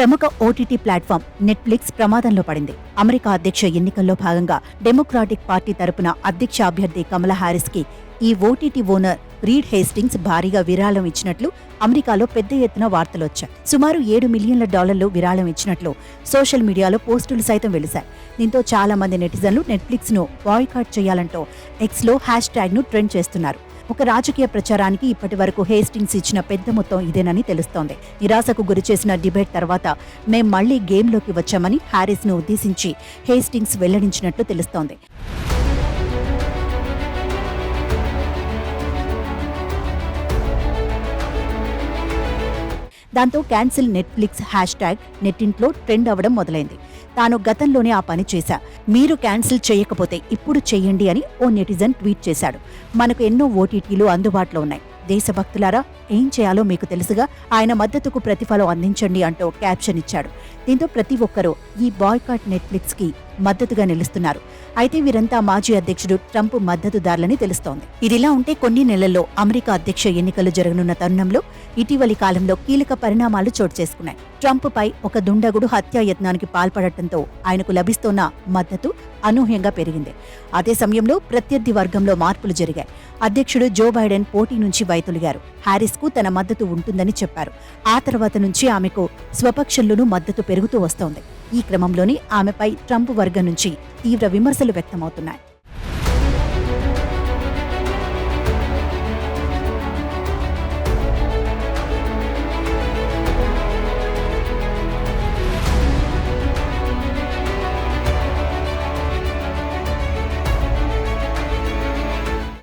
ప్రముఖ OTT platform Netflix ప్రమాదంలో పడింది. అమెరికా అధ్యక్ష ఎన్నికల్లో భాగంగా డెమోక్రాటిక్ పార్టీ తరపున అధ్యక్ష అభ్యర్థి కమలా హారిస్ కి ఈ ఓటీటీ ఓనర్ రీడ్ హేస్టింగ్స్ భారీగా విరాళం ఇచ్చినట్లు అమెరికాలో పెద్ద ఎత్తున వార్తలొచ్చాయి. సుమారు $7 మిలియన్ల విరాళం ఇచ్చినట్లు సోషల్ మీడియాలో పోస్టులు సైతం వెలిశాయి. దీంతో చాలా మంది నెటిజన్లు నెట్ఫ్లిక్స్ ను బాయ్కాట్ చేయాలంటూ ఎక్స్ లో హ్యాష్ ను ట్రెండ్ చేస్తున్నారు. ఒక రాజకీయ ప్రచారానికి ఇప్పటి వరకు హేస్టింగ్స్ ఇచ్చిన పెద్ద మొత్తం ఇదేనని తెలుస్తోంది. నిరాశకు గురిచేసిన డిబేట్ తర్వాత మేం మళ్లీ గేమ్లోకి వచ్చామని హారిస్ ను ఉద్దేశించి హేస్టింగ్స్ వెల్లడించినట్లు తెలుస్తోంది. దాంతో క్యాన్సిల్ నెట్ఫ్లిక్స్ హ్యాష్ ట్యాగ్ నెట్టింట్లో ట్రెండ్ అవ్వడం మొదలైంది. తాను గతంలోనే ఆ పని చేశా, మీరు క్యాన్సిల్ చేయకపోతే ఇప్పుడు చెయ్యండి అని ఓ నెటిజన్ ట్వీట్ చేశాడు. మనకు ఎన్నో ఓటీటీలు అందుబాటులో ఉన్నాయి. దేశభక్తులారా, ఏం చేయాలో మీకు తెలుసుగా, ఆయన మద్దతుకు ప్రతిఫలం అందించండి అంటూ క్యాప్షన్ ఇచ్చాడు. దీంతో ప్రతి ఒక్కరూ ఈ బాయ్కాట్ నెట్ఫ్లిక్స్ కి మద్దతుగా నిలుస్తున్నారు. అయితే వీరంతా మాజీ అధ్యక్షుడు ట్రంప్ మద్దతుదారులని తెలుస్తోంది. ఇదిలా ఉంటే కొన్ని నెలల్లో అమెరికా అధ్యక్ష ఎన్నికలు జరగనున్న తరుణంలో ఇటీవలి కాలంలో కీలక పరిణామాలు చోటు చేసుకున్నాయి. ట్రంప్ పై ఒక దుండగుడు హత్యాయత్నానికి పాల్పడటంతో ఆయనకు లభిస్తోన్న మద్దతు అనూహ్యంగా పెరిగింది. అదే సమయంలో ప్రత్యర్థి వర్గంలో మార్పులు జరిగాయి. అధ్యక్షుడు జో బైడెన్ పోటీ నుంచి వైదొలిగారు. హారిస్ కు తన మద్దతు ఉంటుందని చెప్పారు. ఆ తర్వాత నుంచి ఆమెకు స్వపక్షంలోనూ మద్దతు పెరుగుతూ వస్తోంది. ఈ క్రమంలోనే ఆమెపై ట్రంప్ వర్గం నుంచి తీవ్ర విమర్శలు వ్యక్తమవుతున్నాయి.